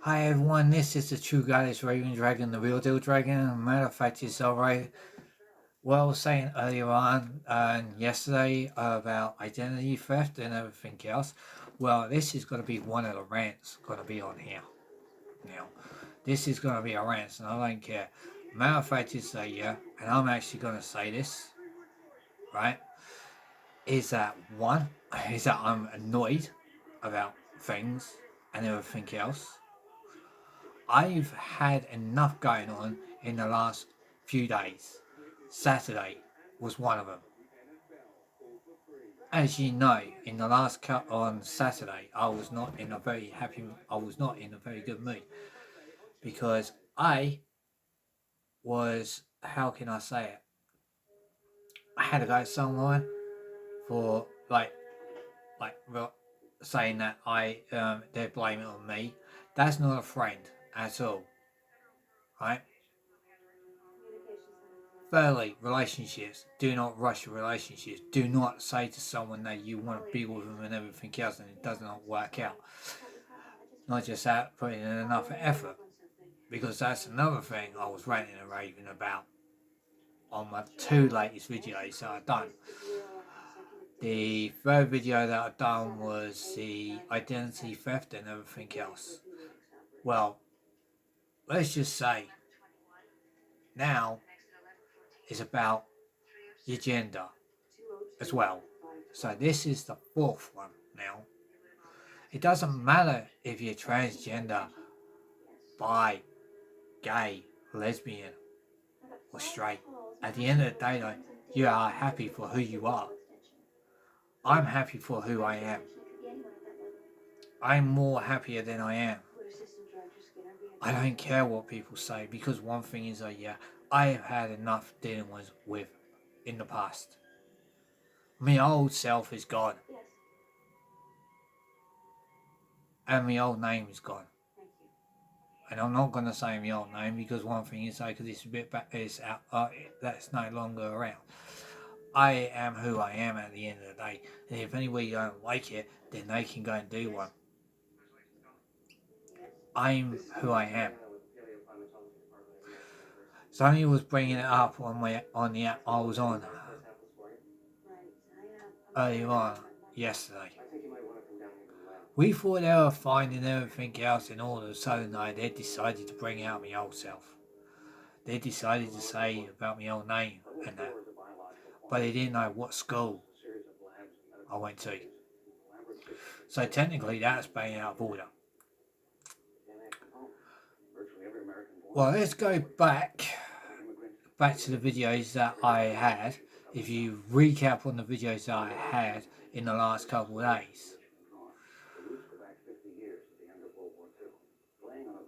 Hi everyone, this is the True Goddess Raven Dragon, the real deal dragon. Matter of fact, it's alright. Well, I was saying earlier on yesterday about identity theft and everything else. Well, this is going to be one of the rants going to be on here. Now, this is going to be a rant, and I don't care. Matter of fact, it's yeah, and I'm actually going to say this, right? Is that one? Is that I'm annoyed about things and everything else. I've had enough going on in the last few days. Saturday was one of them. As you know, in the last cut on Saturday, I was not in a very happy. I was not in a very good mood because I was. How can I say it? I had to go somewhere for like saying that they're blaming it on me. That's not a friend at all, right? Thirdly, relationships. Do not rush your relationships. Do not say to someone that you want to be with them and everything else and it does not work out. Not just that, putting in enough effort. Because that's another thing I was ranting and raving about on my two latest videos that I've done. The third video that I've done was the identity theft and everything else. Well, let's just say now is about your gender as well. So this is the fourth one now. It doesn't matter if you're transgender, bi, gay, lesbian, or straight. At the end of the day, though, you are happy for who you are. I'm happy for who I am. I'm more happier than I am. I don't care what people say because one thing is, yeah, I have had enough dealing with in the past. My old self is gone. And my old name is gone. And I'm not going to say my old name because one thing is, because it's a bit back, it's out, that's no longer around. I am who I am at the end of the day. And if anybody don't like it, then they can go and do one. I'm who I am. Sonny was bringing it up on the app I was on earlier on yesterday. We thought they were finding everything else, and all of a sudden, they decided to bring out my old self. They decided to say about my old name and that, but they didn't know what school I went to. So technically, that's being out of order. Well, let's go back to the videos that I had. If you recap on the videos that I had in the last couple of days.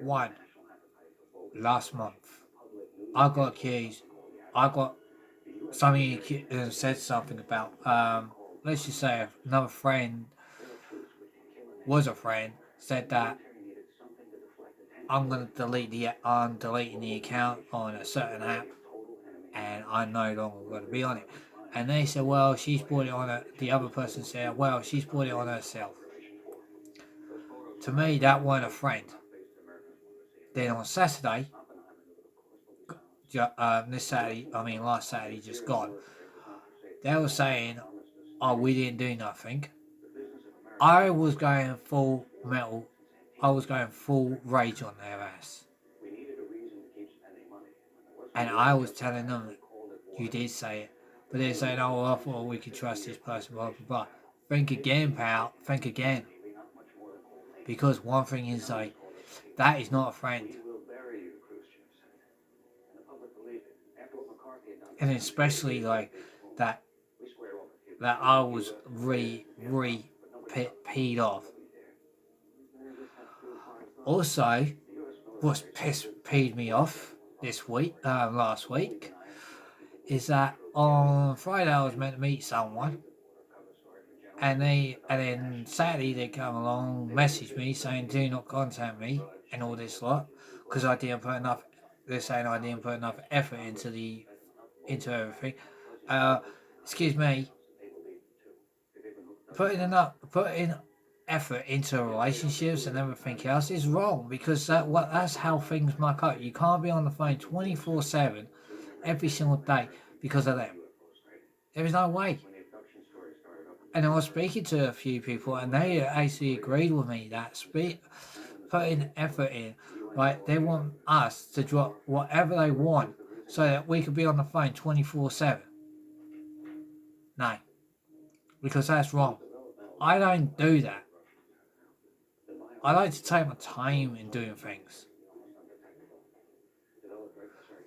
One, last month, I got accused. I got somebody said something about, let's just say another friend was a friend, said that I'm deleting the account on a certain app and I'm no longer going to be on it. And they said, well, she's bought it on the other person said, well, she's bought it on herself. To me, that weren't a friend. Then on Saturday, last Saturday just gone, they were saying, oh, we didn't do nothing. I was going full metal. I was going full rage on their ass. And I was telling them, you did say it. But they're saying, oh, well, I thought we could trust this person, blah, blah, blah. Think again, pal. Think again. Because one thing is, like, that is not a friend. And especially, like, that I was peed off. Also, what's peed me off last week, is that on Friday I was meant to meet someone, and then Saturday they come along, message me saying do not contact me and all this lot because I didn't put enough. They're saying I didn't put enough effort into everything. Excuse me. Putting effort into relationships and everything else is wrong, because that's how things muck up. You can't be on the phone 24/7 every single day because of them. There is no way. And I was speaking to a few people, and they actually agreed with me that putting effort in, right? They want us to drop whatever they want so that we could be on the phone 24/7. No, because that's wrong. I don't do that. I like to take my time in doing things.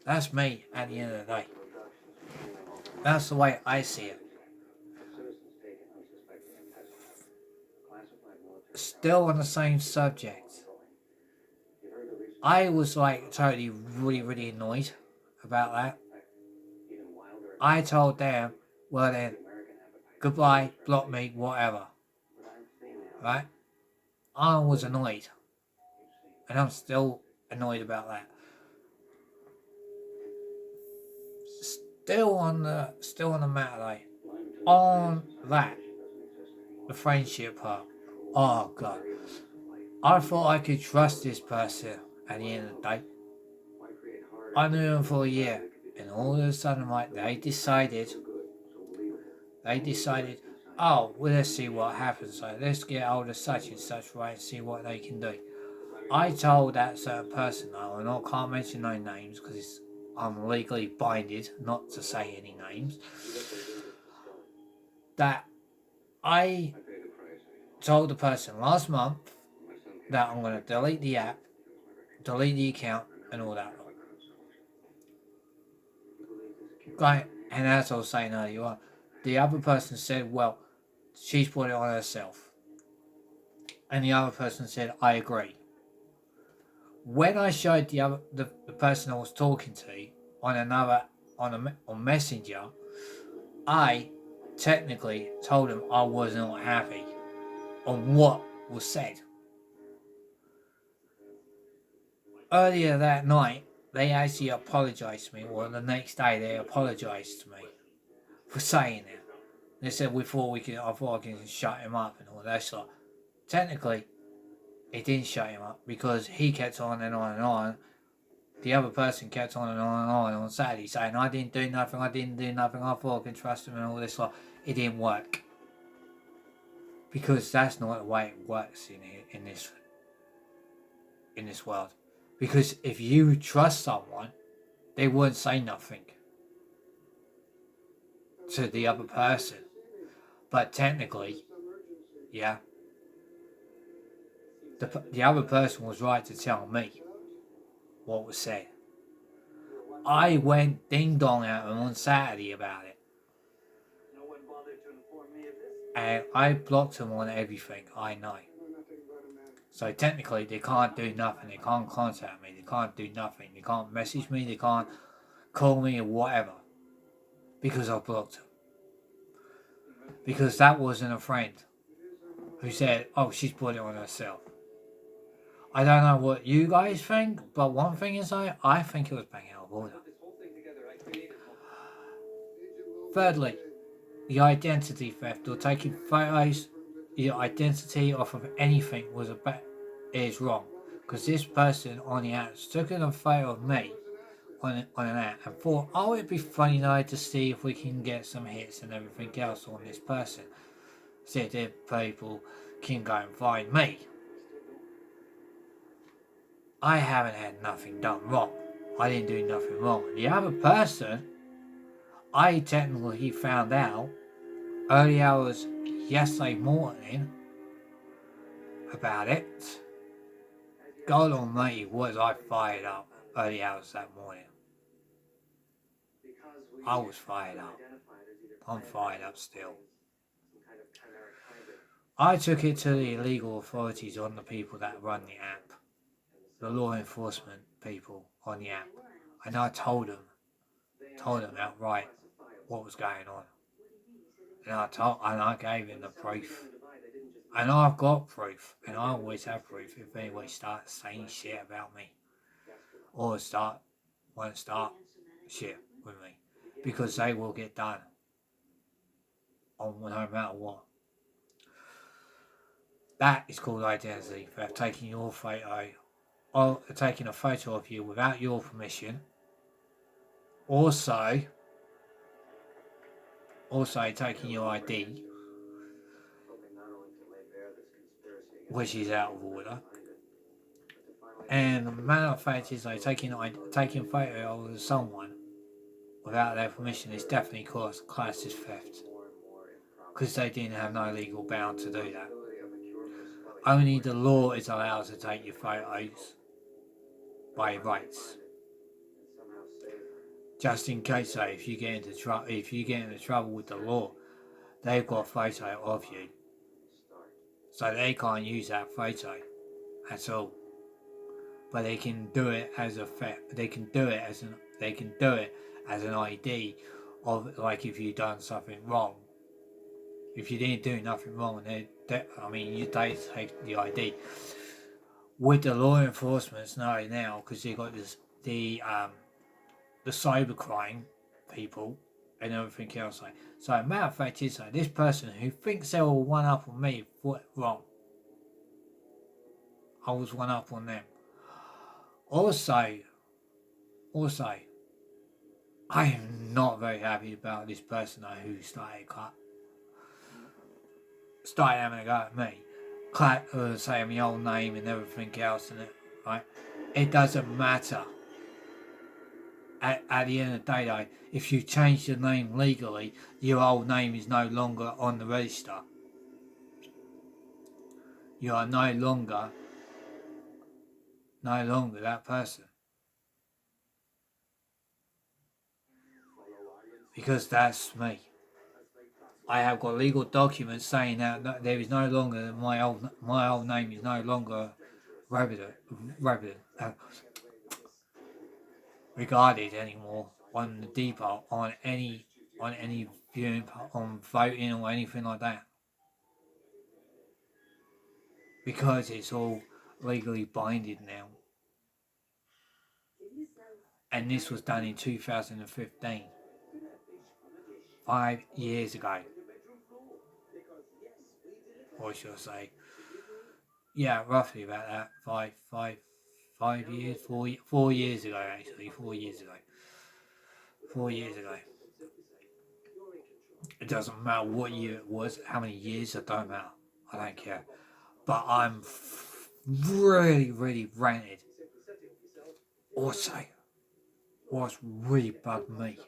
That's me at the end of the day. That's the way I see it. Still on the same subject. I was like totally really annoyed about that. I told them, well then, goodbye, block me, whatever. Right? I was annoyed. And I'm still annoyed about that. Still on the matter though. On that, the friendship part. Oh god. I thought I could trust this person at the end of the day. I knew him for a year, and all of a sudden, like, they decided, oh, well, let's see what happens. So let's get hold of such and such, right, and see what they can do. I told that certain person, though, and I can't mention no names because I'm legally binded not to say any names, that I told the person last month that I'm going to delete the app, delete the account, and all that. Right, and as I was saying earlier, the other person said, well, she's put it on herself. And the other person said, I agree. When I showed the person I was talking to on Messenger, I technically told him I was not happy on what was said. Earlier that night, they actually apologised to me, or the next day they apologised to me for saying it. They said I thought I can shut him up and all that stuff. Technically, it didn't shut him up because he kept on and on and on. The other person kept on and on Saturday saying I didn't do nothing, I thought I could trust him and all this stuff. It didn't work. Because that's not the way it works in this world. Because if you trust someone, they wouldn't say nothing to the other person. But technically, yeah, the other person was right to tell me what was said. I went ding dong at him on Saturday about it. And I blocked him on everything, I know. So technically they can't do nothing, they can't contact me, they can't do nothing, they can't message me, they can't call me or whatever. Because I blocked him. Because that wasn't a friend who said, oh, she's put it on herself. I don't know what you guys think, but one thing is I think it was bang out of order. Thirdly, the identity theft or taking photos, your identity off of anything is wrong. Because this person on the app took a photo of me on an app and thought, oh, it'd be funny though to see if we can get some hits and everything else on this person. So that people can go and find me. I haven't had nothing done wrong. I didn't do nothing wrong. The other person, I technically found out early hours yesterday morning about it. God almighty, was I fired up early hours that morning. I was fired up. I'm fired up still. I took it to the legal authorities on the people that run the app, the law enforcement people on the app, and I told them outright what was going on, and I gave him the proof, and I've got proof, and I always have proof if anybody starts saying shit about me, or won't start shit with me, because they will get done on no matter what. That is called identity theft, taking your photo, or taking a photo of you without your permission. Also taking your ID, which is out of order. And the matter of fact is, like, taking photo of someone without their permission is definitely classed as theft, because they didn't have no legal bound to do that. Only the law is allowed to take your photos by rights. Just in case, though, if you get into trouble with the law, they've got a photo of you, so they can't use that photo at all. But they can do it as a they can do it as an ID of, like, if you've done something wrong. If you didn't do nothing wrong, they take the ID. With the law enforcement now, because they got the cybercrime people and everything else. So matter of fact is, this person who thinks they will one up on me, what wrong? I was one up on them. Also, I am not very happy about this person who started having a go at me, saying my old name and everything else, and it doesn't matter. At the end of the day, though, if you change your name legally, your old name is no longer on the register. You are no longer that person. Because that's me. I have got legal documents saying that there is no longer my old name is no longer regarded anymore on the depot, on any viewing, on voting or anything like that, because it's all legally binding now. And this was done in 2015, 5 years ago. Or should I say, yeah, roughly about that. 5 years, 4 years ago, actually. 4 years ago. 4 years ago. It doesn't matter what year it was, how many years, it don't matter. I don't care. But I'm really, really ranted. Also, what's really bugged me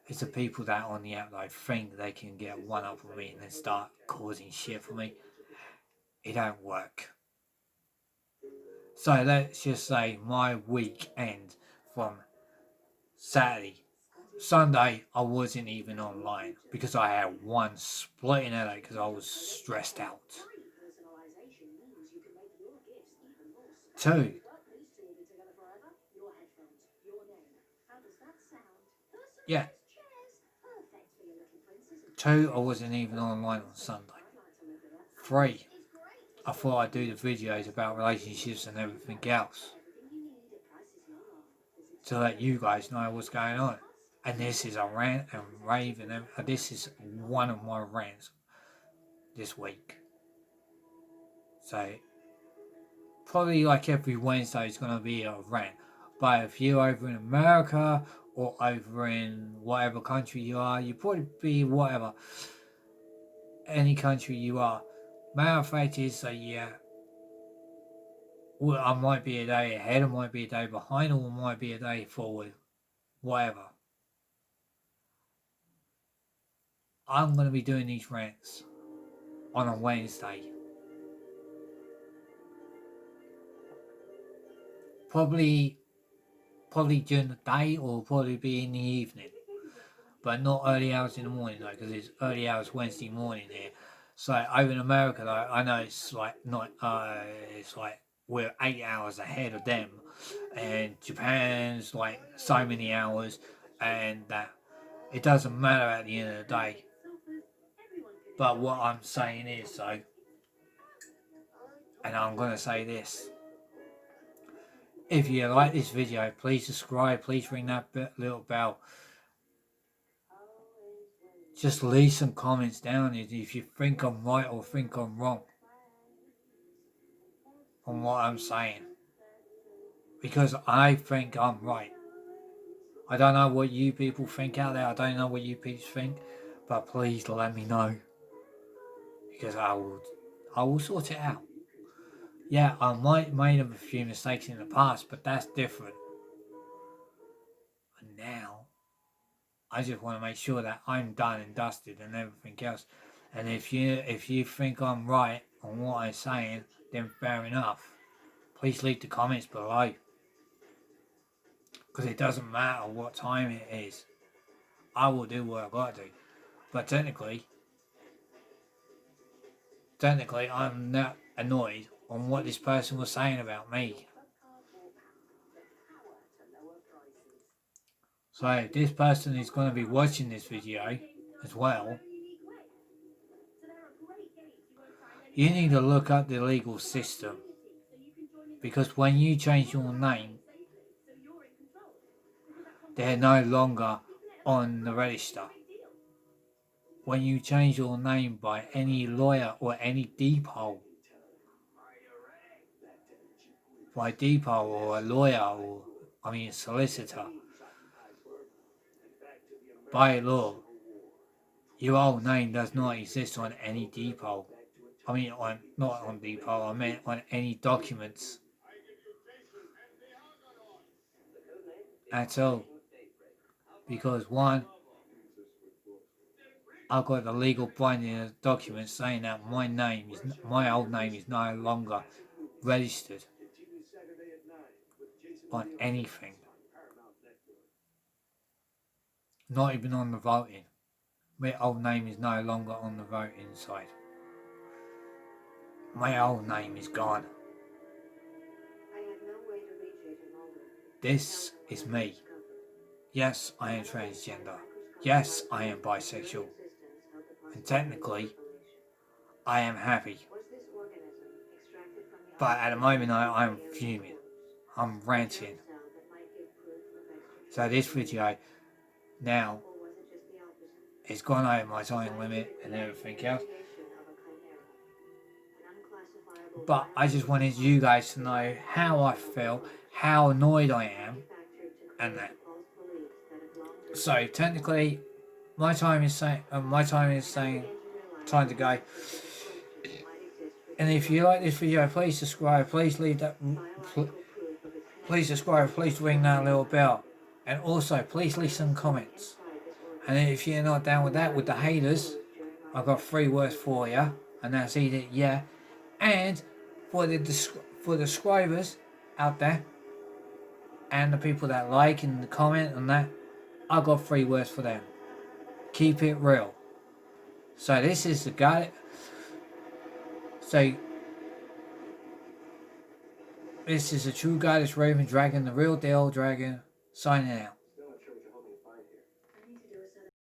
is the people that on the outside think they can get one up on me and then start causing shit for me. It don't work. So let's just say my weekend from Saturday. Sunday, I wasn't even online because I had one splitting headache because I was stressed out. 2, yeah. 2, I wasn't even online on Sunday. 3, I thought I'd do the videos about relationships and everything else to let you guys know what's going on. And this is a rant and rave, and this is one of my rants this week. So probably like every Wednesday is going to be a rant. But if you're over in America or over in whatever country you are, you probably be whatever, any country you are. Matter of fact is that, yeah, well, I might be a day ahead, I might be a day behind, or I might be a day forward, whatever. I'm going to be doing these rants on a Wednesday. Probably during the day, or probably be in the evening. But not early hours in the morning, though, because it's early hours Wednesday morning here. So over in America, though, I know it's like not. It's like we're 8 hours ahead of them, and Japan's like so many hours, and that it doesn't matter at the end of the day. But what I'm saying is, though, and I'm gonna say this: if you like this video, please subscribe. Please ring that little bell. Just leave some comments down if you think I'm right or think I'm wrong. on what I'm saying. Because I think I'm right. I don't know what you people think out there. I don't know what you people think. But please let me know. Because I will sort it out. Yeah, I might made a few mistakes in the past, but that's different. But now, I just want to make sure that I'm done and dusted and everything else. And if you think I'm right on what I'm saying, then fair enough. Please leave the comments below. Because it doesn't matter what time it is. I will do what I've got to do. But technically, I'm not annoyed on what this person was saying about me. So if this person is going to be watching this video as well, you need to look up the legal system. Because when you change your name, they're no longer on the register. When you change your name by any lawyer or any depot, by depot or a lawyer or a solicitor, by law, your old name does not exist on any depot. Not on depot, I meant on any documents at all. Because one, I've got the legal binding document saying that my old name is no longer registered on anything. Not even on the voting. My old name is no longer on the voting side. My old name is gone. This is me. Yes, I am transgender. Yes, I am bisexual. And technically, I am happy. But at the moment, I'm fuming. I'm ranting. So this video now it's gone over my time limit and everything else. But I just wanted you guys to know how I feel, how annoyed I am, and that. So technically, my time is saying time to go. And if you like this video, please subscribe. Please please subscribe. Please ring that little bell, and also please leave some comments. And if you're not down with that, with the haters, I've got 3 words for you, and that's either yeah, and for the subscribers out there, and the people that like and comment on that, I've got 3 words for them. Keep it real. So this is the guy. So this is the true goddess Raven Dragon, the real deal dragon, signing out.